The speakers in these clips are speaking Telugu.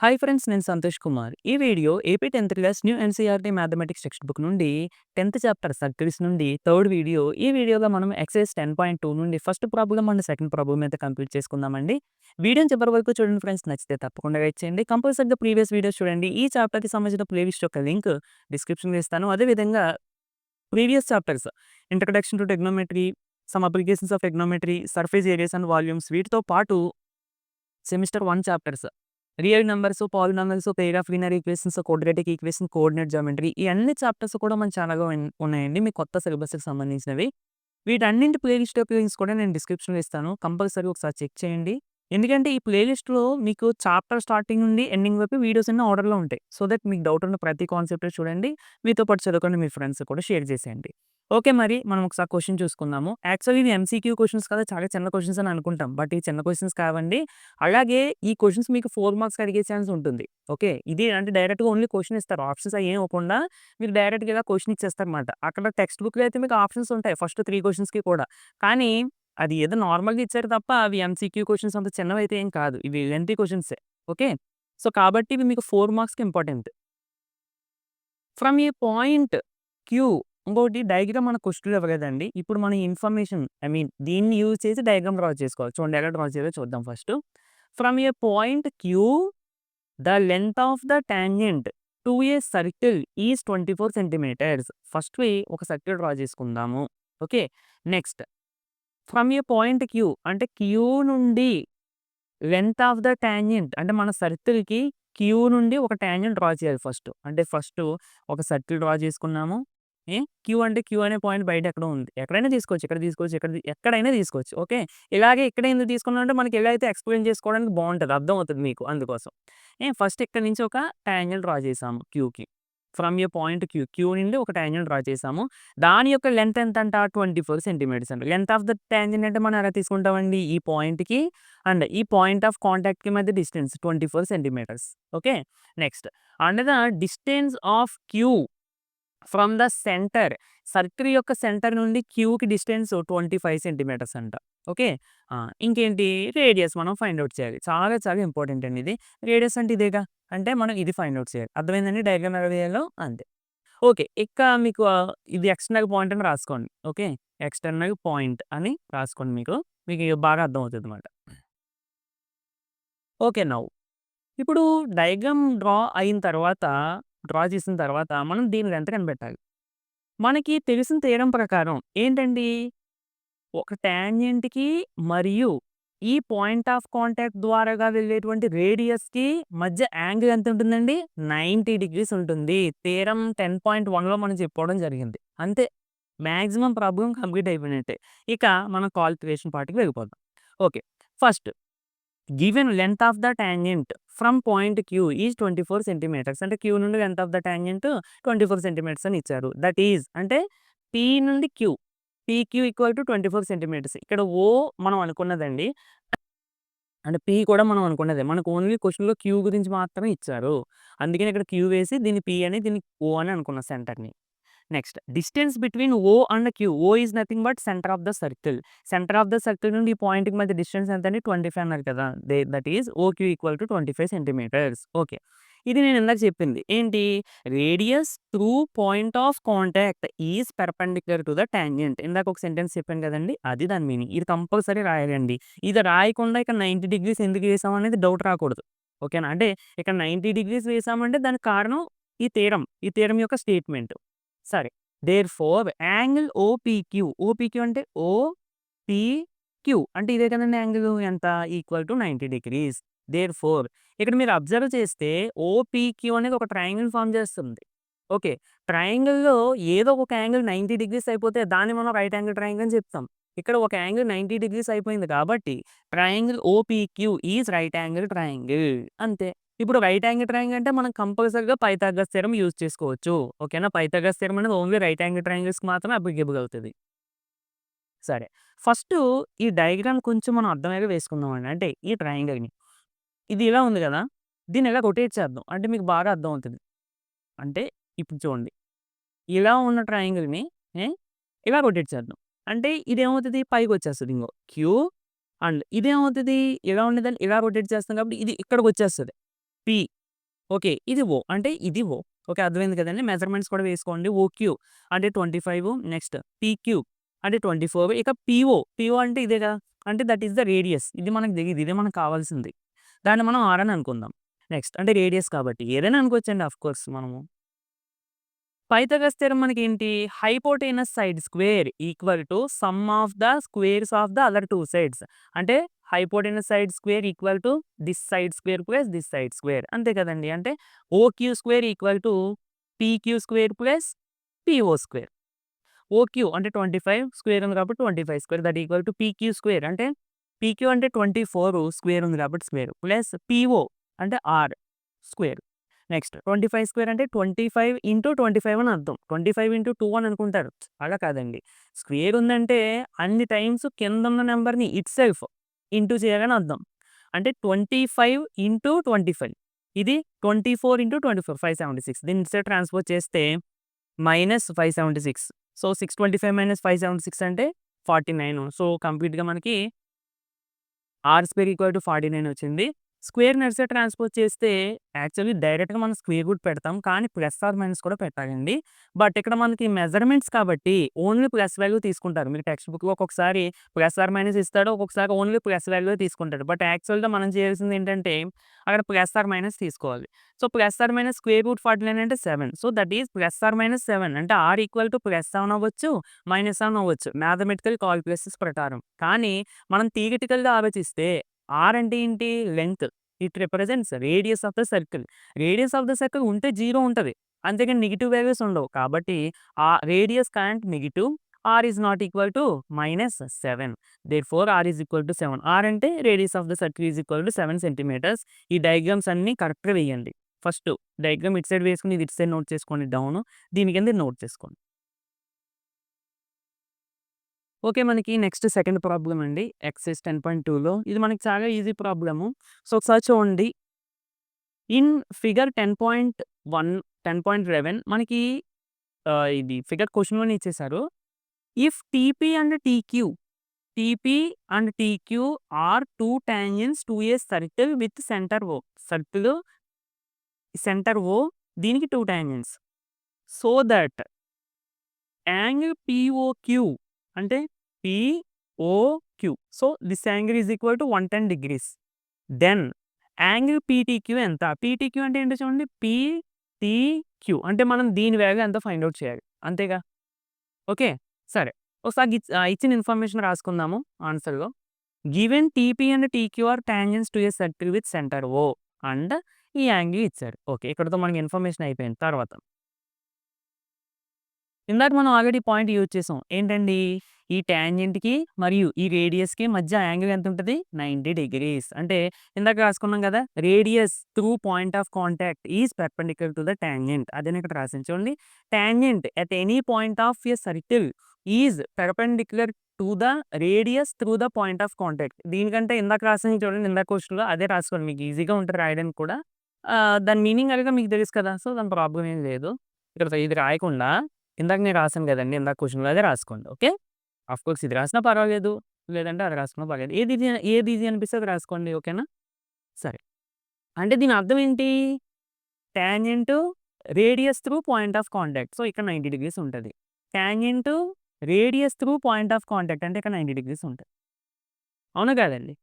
హాయ్ ఫ్రెండ్స్, నేను సంతోష్ కుమార్. ఈ video AP 10th class new NCERT mathematics text book నుండి 10th చాప్టర్ సర్కిల్స్ నుండి థర్డ్ వీడియో. ఈ వీడియోలో మనం ఎక్సర్సైజ్ 10.2 నుండి first problem and second problem అయితే కంప్లీట్ చేసుకుందామండి. వీడియోని చివరి వరకు చూడండి ఫ్రెండ్స్. నచ్చితే తప్పకుండా లైక్ చేయండి. కంపల్సరీగా ప్రీవియస్ వీడియోస్ చూడండి. ఈ చాప్టర్‌కి సంబంధించిన ప్లేలిస్ట్ యొక్క లింక్ డిస్క్రిప్షన్‌లో ఇస్తాను. అదేవిధంగా previous chapters introduction to trigonometry, some applications of trigonometry, surface areas and volumes వీటితో పాటు semester 1 chapters real numbers, polynomials, pair of linear equations, quadratic equation, coordinate geometry ఈ అన్ని చాప్టర్స్ కూడా మన ఛానల్‌లో ఉన్నాయండి. మీ కొత్త సిలబస్‌కి సంబంధించినవి. వీటన్నింటి ప్లేలిస్ట్ యొక్క లింక్స్ కూడా నేను డిస్క్రిప్షన్‌లో ఇస్తాను. కంపల్సరీ ఒకసారి చెక్ చేయండి. ఎందుకంటే ఈ ప్లేలిస్ట్‌లో మీకు చాప్టర్ స్టార్టింగ్ నుండి ఎండింగ్ వరకు వీడియోస్ అన్నీ ఆర్డర్‌లో ఉంటాయి. సో దట్ మీకు డౌట్ ఉన్న ప్రతి కాన్సెప్ట్ చూడండి. మీతో పాటు చదువుకోండి, మీ ఫ్రెండ్స్‌కి కూడా షేర్ చేసేయండి. ఓకే, మరి మనం ఒకసారి క్వెషన్ చూసుకుందాము. యాక్చువల్లీ ఇవి ఎంసీక్యూ క్వెషన్స్ కదా! చాలా చిన్న క్వెషన్స్ అని అనుకుంటాం. బట్ ఇవి చిన్న క్వెషన్స్ కావండి. అలాగే ఈ క్వెషన్స్ మీకు 4 మార్క్స్‌కి అడిగే ఛాన్స్ ఉంటుంది. ఓకే. ఇది అంటే డైరెక్ట్‌గా ఓన్లీ క్వెషన్ ఇస్తారు. ఆప్షన్స్ అయ్యేం ఇవ్వకుండా మీకు డైరెక్ట్‌గా ఇలా క్వెషన్ ఇచ్చేస్తారన్నమాట. అక్కడ టెక్స్ట్ బుక్‌లో అయితే మీకు ఆప్షన్స్ ఉంటాయి ఫస్ట్ 3 క్వెషన్స్‌కి కూడా. కానీ అది ఏదో నార్మల్‌గా ఇచ్చారు తప్ప అవి ఎంసీక్యూ క్వెషన్స్ అంత చిన్నవైతే ఏం కాదు. ఇవి లెంతీ క్వెషన్సే. ఓకే. సో, కాబట్టి ఇవి మీకు 4 మార్క్స్‌కి important. From a point queue ఇంకోటి డయాగ్రామ్ మన క్వెషన్‌లో ఇవ్వలేదండి. ఇప్పుడు మన ఇన్ఫర్మేషన్ దీన్ని యూజ్ చేసి డయాగ్రామ్ డ్రా చేసుకోవాలి. చూడండి ఎలా డ్రా చేయాలో చూద్దాం first. From a point Q the length of the tangent to a circle is 24 centimetres. First ఒక సర్కిల్ డ్రా చేసుకుందాము. Okay. Next from a point Q అంటే క్యూ నుండి లెంగ్త్ ఆఫ్ ద టాంజెంట్ అంటే మన సర్కిల్‌కి క్యూ నుండి ఒక టాంజెంట్ డ్రా చేయాలి ఫస్ట్. అంటే ఫస్ట్ ఒక సర్కిల్ డ్రా చేసుకున్నాము. క్యూ అంటే క్యూ అనే పాయింట్ బయట ఎక్కడో ఉంది. ఎక్కడైనా తీసుకోవచ్చు. ఇక్కడ తీసుకోవచ్చు. ఎక్కడైనా తీసుకోవచ్చు. ఓకే. ఇలాగే ఇక్కడే ఎందుకు తీసుకున్నాం అంటే మనకి ఎలా అయితే ఎక్స్‌ప్లెయిన్ చేసుకోవడానికి బావుంటది. అర్థమవుతది మీకు అందుకోసం. ఫస్ట్ ఇక్కడి నుంచి ఒక టాంజెంట్ డ్రా చేసాము క్యూకి. From a point Q. Q నుండి ఒక టాంజెంట్ డ్రా చేసాము. దాని యొక్క లెంగ్త్ ఎంతంట 24 సెంటీమీటర్స్ అంట. లెంగ్త్ ఆఫ్ ద టాంజెంట్ అంటే మనం ఎలా తీసుకుంటామండి? ఈ పాయింట్‌కి అండ్ ఈ పాయింట్ ఆఫ్ కాంటాక్ట్‌కి మధ్య distance 24 centimetres. Okay. Next and the distance of Q from the centre. Circle యొక్క సెంటర్ నుండి క్యూకి డిస్టెన్స్ 25 సెంటీమీటర్స్ అంట. ఓకే. ఇంకేంటి రేడియస్ మనం ఫైండ్ ఔట్ చేయాలి. చాలా చాలా ఇంపార్టెంట్ అండి ఇది. రేడియస్ అంటే ఇదేగా. అంటే మనం ఇది ఫైండ్ ఔట్ చేయాలి. అర్థమైందండి డయాగ్రామ్ ఎలా వేయాలో? అంతే. ఓకే. మీకు ఇది ఎక్స్టర్నల్ పాయింట్ అని రాసుకోండి. ఓకే. ఎక్స్టర్నల్ పాయింట్ అని రాసుకోండి మీకు. మీకు బాగా అర్థమవుతదన్నమాట. ఓకే. నౌ ఇప్పుడు డయాగ్రామ్ డ్రా చేసిన తర్వాత మనం దీని లెంత్ కనిపెట్టాలి. మనకి తెలిసిన థీరమ్ ప్రకారం ఏంటండి? ఒక టాంజెంట్‌కి మరియు ఈ పాయింట్ ఆఫ్ కాంటాక్ట్ ద్వారాగా వెళ్ళేటువంటి రేడియస్‌కి మధ్య యాంగిల్ ఎంత ఉంటుందండి? 90 డిగ్రీస్ ఉంటుంది. థీరమ్ 10.1లో మనం చెప్పుకోవడం జరిగింది. అంతే. మాక్సిమం ప్రాబ్లమ్ కంప్లీట్ అయిపోయినట్టే. ఇక మనం కాలిక్యులేషన్ పార్ట్‌కి వెళ్ళిపోదాం. Okay. First given length of the tangent from point Q is 24 centimetres. అంటే క్యూ నుండి length of the tangent 24 centimetres అని ఇచ్చారు. దట్ ఈజ్ అంటే పీ నుండి Q. PQ equal to 24 centimetres. ఇక్కడ ఓ మనం అనుకున్నదండి. అంటే పీ కూడా మనం అనుకున్నదే. మనకు ఓన్లీ క్వెషన్‌లో క్యూ గురించి మాత్రమే ఇచ్చారు. అందుకని ఇక్కడ క్యూ వేసి దీన్ని పీ అని, దీన్ని ఓ అని అనుకున్నా సెంటర్‌ని. Next distance between O and Q. O is nothing but centre of the circle. Centre of the circle నుండి ఈ పాయింట్‌కి మధ్య డిస్టెన్స్ ఎంతండి? 25 అన్నారు కదా! That is OQ equal to 25 centimetres. Okay. ఇది నేను ఇందాక చెప్పింది. ఏంటి? Radius through point of contact is perpendicular to the tangent. ఇందాక ఒక సెంటెన్స్ చెప్పాను కదండీ! అది దాని మీనింగ్. ఇది కంపల్సరీ రాయాలండి. ఇది రాయకుండా ఇక్కడ 90 డిగ్రీస్ ఎందుకు వేసాం అనేది డౌట్ రాకూడదు. ఓకేనా? అంటే ఇక్కడ 90 డిగ్రీస్ వేసామంటే దానికి కారణం ఈ థీరమ్. ఈ థీరమ్ యొక్క స్టేట్మెంట్. సరే. Therefore angle OPQ. ఓపీక్యూ అంటే ఓపీక్యూ అంటే ఇదే కదండీ యాంగిల్ ఎంత? Equal to 90 degrees. దేర్‌ఫోర్ ఇక్కడ మీరు అబ్జర్వ్ చేస్తే ఓపీక్యూ అనేది ఒక ట్రయాంగిల్ ఫార్మ్ చేస్తుంది. ఓకే. ట్రయాంగిల్‌లో ఏదో ఒక యాంగిల్ 90 డిగ్రీస్ అయిపోతే దాన్ని మనం రైట్ యాంగిల్ ట్రయాంగిల్ అని చెప్తాం. ఇక్కడ ఒక యాంగిల్ 90 డిగ్రీస్ అయిపోయింది కాబట్టి triangle OPQ is right angle triangle. అంతే. ఇప్పుడు రైట్ యాంగిల్ ట్రయాంగిల్ అంటే మనం కంపల్సరీగా పైథాగరస్ థీరమ్ యూజ్ చేసుకోవచ్చు. ఓకేనా? పైథాగరస్ థీరమ్ అనేది ఓన్లీ రైట్ యాంగిల్ ట్రయాంగిల్స్‌కి మాత్రమే అప్లికేబుల్ అవుతది. సరే. ఫస్టు ఈ డయాగ్రామ్ కొంచెం మనం అర్థమయ్యేలా వేసుకుందామండి. అంటే ఈ ట్రయాంగిల్‌ని. ఇది ఇలా ఉంది గదా! దీన్ని ఇలా రొటేట్ చేద్దాం. అంటే మీకు బాగా అర్థమవుతది. అంటే ఇప్పుడు చూడండి. ఇలా ఉన్న ట్రయాంగిల్‌ని ఏ ఇలా రొటేట్ చేద్దాం. అంటే ఇదేమవుతది? పైకొచ్చేస్తది ఇంగో. క్యూ అండ్ ఇదేమవుతది? ఇలా ఉండేదాన్ని ఇలా రొటేట్ చేస్తాం కాబట్టి ఇది ఇక్కడికొచ్చేస్తది. పి. ఓకే. ఇది ఓ. అంటే ఇది ఓ. ఓకే. అర్థమైంది కదండీ! మెజర్‌మెంట్స్ కూడా వేసుకోండి. ఓక్యూ అంటే 25 నెక్స్ట్ పీక్యూ అంటే 24 ఇక పీఓ. పీఓ అంటే ఇదే కదా! అంటే దట్ ఈస్ ద రేడియస్. ఇది మనకు తెలీదు. ఇదే మనకు కావాల్సింది. దాన్ని మనం ఆర్ అని అనుకుందాం. నెక్స్ట్ అంటే రేడియస్ కాబట్టి ఏదైనా అనుకోవచ్చండి ఆఫ్‌కోర్స్ మనము. పైథాగరస్ థీరమ్ మనకేంటి? Hypotenuse side square equal to sum of the squares of the other 2 sides. అంటే hypotenuse side square equal to this side square plus this side square. అంతే కదండీ! అంటే OQ square equal to PQ square plus PO square. OQ అంటే 25 స్క్వేర్ ఉంది కాబట్టి 25 square that equal to PQ square అంటే పీక్యూ అంటే 24 స్క్వేర్ ఉంది కాబట్టి స్క్వేర్ ప్లస్ పీఓ అంటే ఆర్ స్క్వేర్. నెక్స్ట్ 25 స్క్వేర్ అంటే 25 ఇంటూ 25 అని అర్థం. 25 ఇంటూ 2 అని అనుకుంటారు. అలా కాదండి. స్క్వేర్ ఉందంటే అన్ని టైమ్స్ కిందున్న నంబర్‌ని ఇట్‌సెల్ఫ్ ఇంటూ చేయాలని అర్థం. అంటే 25 ఇంటూ 25 ఇది 24 ఇంటూ 24 576 దీన్ని ఇటు సైడ్ ట్రాన్స్‌పోజ్ చేస్తే -576 సో 625 - 576 అంటే 49 సో కంప్లీట్‌గా మనకి ఆర్ స్క్వేర్ ఈక్వల్ టు 49 వచ్చింది. స్క్వేర్‌ని అటు సైడ్ ట్రాన్స్‌పోజ్ చేస్తే యాక్చువల్లీ డైరెక్ట్‌గా మనం స్క్వేర్ రూట్ పెడతాం. కానీ ప్లస్ ఆర్ మైనస్ కూడా పెట్టాలండి. బట్ ఇక్కడ మనకి మెజర్‌మెంట్స్ కాబట్టి ఓన్లీ ప్లస్ వాల్యూ తీసుకుంటారు. మీరు టెక్స్ట్ బుక్‌లో ఒక్కొక్కసారి ప్లస్ ఆర్ మైనస్ ఇస్తాడు. ఒక్కొక్కసారి ఓన్లీ ప్లస్ వాల్యూ తీసుకుంటాడు. బట్ యాక్చువల్‌గా మనం చేయాల్సింది ఏంటంటే అక్కడ ప్లస్ ఆర్ మైనస్ తీసుకోవాలి. So, plus or minus square root 49 అంటే 7. So, that is plus or minus 7 అంటే ఆర్ ఈక్వల్ టు ప్లస్ 7 అవ్వచ్చు, మైనస్ 7 అవ్వచ్చు. మ్యాథమెటికల్ కాలిక్యులస్ ప్రకారం. కానీ మనం థియరిటికల్‌గా ఆలోచిస్తే ఆర్ అంటే ఏంటి? Length. It represents radius of the circle. Radius of the circle ఉంటే 0 ఉంటది. అంతేగాని నెగెటివ్ వాల్యూస్ ఉండవు. కాబట్టి ఆ radius can't negative. R is not equal to -7. Therefore r is equal to 7. R అంటే radius of the circle is equal to 7 centimetres. ఈ డయాగ్రామ్స్ అన్నీ కరెక్ట్‌గా వేయండి. ఫస్ట్ డయాగ్రామ్ ఇటు సైడ్ వేసుకొని ఇది ఇటు సైడ్ నోట్ చేసుకోండి డౌను. దీని కింద నోట్ చేసుకోండి. ఓకే. మనకి నెక్స్ట్ సెకండ్ ప్రాబ్లమ్ అండి. ఎక్సర్సైజ్ 10.2లో ఇది మనకి చాలా ఈజీ ప్రాబ్లము. సో, ఒకసారి చూడండి. ఇన్ ఫిగర్ 10.1, 10.11 మనకి ఇది ఫిగర్ క్వెషన్‌లోనే ఇచ్చేసారు. If TP and TQ, TP and TQ are 2 tangents to a circle with centre O. Circle centre O దీనికి 2 tangents. So that angle POQ అంటే POQ. So, this angle is equal to 110 degrees. Then angle PTQ ఎంత? పీటీక్యూ అంటే ఏంటో చూడండి. పీటీక్యూ అంటే మనం దీని వాల్యూ ఎంతో ఫైండ్ ఔట్ చేయాలి. అంతేగా? ఓకే. సరే. ఒకసారి ఇచ్చిన ఇన్ఫర్మేషన్ రాసుకుందాము ఆన్సర్‌లో. Given TP and TQ are tangents to a circle with centre O and ఈ యాంగిల్ ఇచ్చారు. ఓకే. ఇక్కడితో మనకి ఇన్ఫర్మేషన్ అయిపోయింది. తర్వాత ఇందాక మనం ఆల్రెడీ పాయింట్ యూజ్ చేసాం. ఏంటండి? ఈ టాంజెంట్‌కి మరియు ఈ రేడియస్‌కి మధ్య యాంగిల్ ఎంతుంటది? 90 డిగ్రీస్. అంటే ఇందాక రాసుకున్నాం గదా! Radius through point of contact is perpendicular to the tangent. అదని ఇక్కడ రాసాను చూడండి. Tangent at any point of a circle is perpendicular to the radius through the point of contact. దీనికంటే ఇందాక రాసింది చూడండి ఇందాక క్వెషన్‌లో అదే రాసుకోండి. మీకు ఈజీగా ఉంటది రాయడానికి కూడా. దాని మీనింగ్ ఎలాగో మీకు తెలుసు కదా! సో, దాని ప్రాబ్లమ్ ఏం లేదు. ఇక్కడ ఇది రాయకుండా ఇందాక నేను రాసాను గదండీ! ఇందాక క్వెషన్‌లో అదే రాసుకోండి. ఓకే. ఆఫ్‌కోర్స్ ఇది రాసినా పర్వాలేదు. లేదంటే అది రాసుకున్నా పర్లేదు. ఏది ఈజీ అనిపిస్తే అది రాసుకోండి. ఓకేనా? సరే. అంటే దీని అర్థం ఏంటి? Tangent radius through point of contact. So, ఇక్కడ 90 డిగ్రీస్ ఉంటది. Tangent radius through point of contact అంటే ఇక్కడ 90 డిగ్రీస్ ఉంటది. అవునా కాదండి?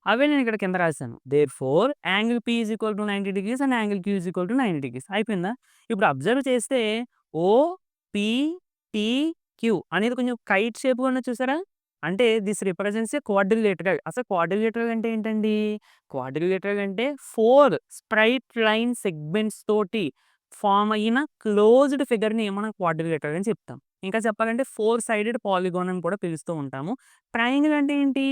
అవే నేను ఇక్కడ కింద రాసాను. Therefore angle P is equal to 90 degrees and angle Q is equal to 90 degrees. అయిపోయిందా? ఇప్పుడు అబ్జర్వ్ చేస్తే ఓ, పి, టి, క్యూ అనేది కొంచెం కైట్ షేప్‌గా ఉన్నది చూసారా? అంటే దిస్ రిప్రజెంట్స్ ఎ క్వాడ్రిలేటరల్. అసలు క్వాడ్రిలేటరల్ అంటే ఏంటండి? క్వాడ్రిలేటరల్ అంటే 4 స్ట్రెయిట్ లైన్ సెగ్మెంట్స్ తోటి ఫార్మ్ అయిన క్లోజ్డ్ ఫిగర్‌ని మనం క్వాడ్రిలేటరల్ అని చెప్తాం. ఇంకా చెప్పాలంటే 4 సైడెడ్ పాలిగాన్ అని కూడా పిలుస్తూ ఉంటాము. ట్రయాంగిల్ అంటే ఏంటి?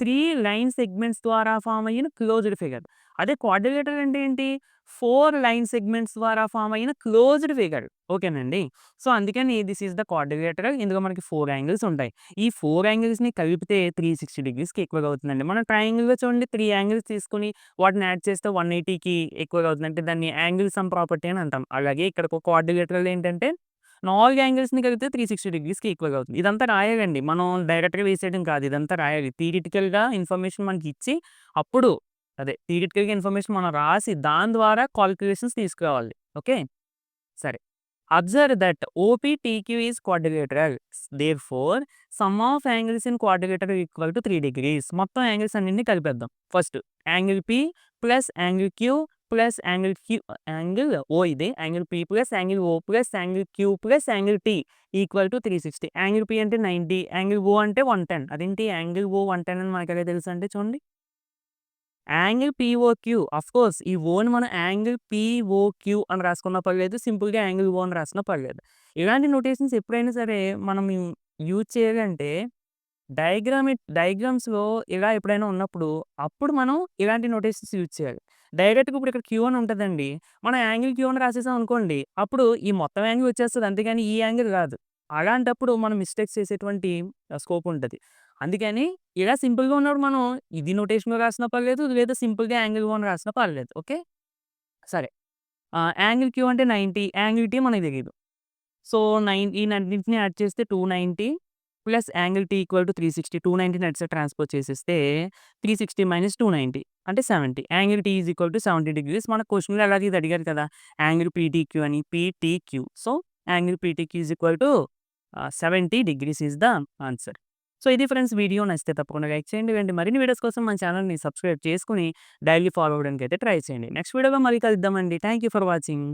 3 లైన్ సెగ్మెంట్స్ ద్వారా ఫార్మ్ అయిన క్లోజ్డ్ ఫిగర్. అదే క్వాడ్రిలేటరల్ అంటే ఏంటి? 4 లైన్ సెగ్మెంట్స్ ద్వారా ఫార్మ్ అయిన క్లోజ్డ్ ఫిగర్. ఓకేనండి. సో, అందుకని దిస్ ఈస్ ద క్వాడ్రిలేటరల్. ఇందులో మనకి 4 యాంగిల్స్ ఉంటాయి. ఈ 4 యాంగిల్స్‌ని కలిపితే 360 డిగ్రీస్‌కి ఈక్వల్‌గా అవుతుందండి. మనం ట్రయాంగిల్‌లో చూడండి 3 యాంగిల్స్ తీసుకొని వాటిని యాడ్ చేస్తే 180కి ఈక్వల్‌గా అవుతుంది. అంటే దాన్ని యాంగిల్ సమ్ ప్రాపర్టీ అని అంటాం. అలాగే ఇక్కడ క్వాడ్రిలేటరల్ ఏంటంటే 4 యాంగిల్స్‌ని కలిపితే 360 డిగ్రీస్‌కి ఈక్వల్‌గా అవుతుంది. ఇదంతా రాయాలండి. మనం డైరెక్ట్‌గా వేసేయడం కాదు. ఇదంతా రాయాలి. థియరిటికల్‌గా ఇన్ఫర్మేషన్ మనకిచ్చి అప్పుడు అదే థియరిటికల్‌గా ఇన్ఫర్మేషన్ మనం రాసి దాని ద్వారా కాలిక్యులేషన్స్ తీసుకురావాలి. ఓకే. సరే. Observe that OPTQ is quadrilateral. Therefore sum of angles in quadrilateral equal to 3 degrees. మొత్తం యాంగిల్స్ అన్నిటిని కలిపేద్దాం. First angle P plus angle Q plus angle O ఇది. Angle P plus angle O plus angle Q plus angle T equal to 360. Angle P అంటే 90, యాంగిల్ ఓ అంటే 110. అదేంటి యాంగిల్ ఓ 110 అని మనకెలా తెలుసంటే చూడండి. యాంగిల్ పీఓక్యూ ఆఫ్‌కోర్స్ ఈ ఓని మనం యాంగిల్ పీఓక్యూ అని రాసుకున్నా పర్లేదు. సింపుల్‌గా యాంగిల్ ఓ అని రాసినా పర్లేదు. ఇలాంటి నోటేషన్స్ ఎప్పుడైనా సరే మనం యూజ్ చేయాలంటే డయాగ్రామ్స్‌లో ఇలా ఎప్పుడైనా ఉన్నప్పుడు అప్పుడు మనం ఇలాంటి నోటేషన్స్ యూజ్ చేయాలి. డైరెక్ట్‌గా ఇప్పుడు ఇక్కడ క్యూ అని ఉంటదండి. మనం యాంగిల్ క్యూ అని రాసేసాం అనుకోండి. అప్పుడు ఈ మొత్తం యాంగిల్ వచ్చేస్తది. అంతేగాని ఈ యాంగిల్ రాదు. అలాంటప్పుడు మనం మిస్టేక్స్ చేసేటువంటి స్కోప్ ఉంటది. అందుకని ఇలా సింపుల్‌గా ఉన్నప్పుడు మనం ఇది నోటేషన్‌లో రాసినా పర్లేదు. లేదా సింపుల్‌గా యాంగిల్ ఓ అని రాసినా పర్లేదు. ఓకే. సరే. యాంగిల్ క్యూ అంటే 90, యాంగిల్ టీ మనకు తెలీదు. సో, ఈ రెండిటిని యాడ్ చేస్తే 290 plus angle T equal to 360. 290ని అటు సైడ్ ట్రాన్స్‌పోజ్ చేసేస్తే 360 మైనస్ 290 అంటే 70. Angle T is equal to 70 degrees. మన క్వెషన్‌లో ఎలాగో ఇది అడిగారు కదా! యాంగిల్ పీటీక్యూ అని. PTQ. So, angle PTQ is equal to 70 degrees is the answer. So, ఇది ఫ్రెండ్స్ వీడియో నచ్చితే తప్పకుండా లైక్ చేయండి. ఇలాంటి మరిన్ని వీడియోస్ కోసం మన ఛానెల్‌ని సబ్స్క్రైబ్ చేసుకొని డైలీ ఫాలో అవ్వడానికైతే ట్రై చేయండి. నెక్స్ట్ వీడియోలో మళ్ళీ కలుద్దామండి. Thank you for watching.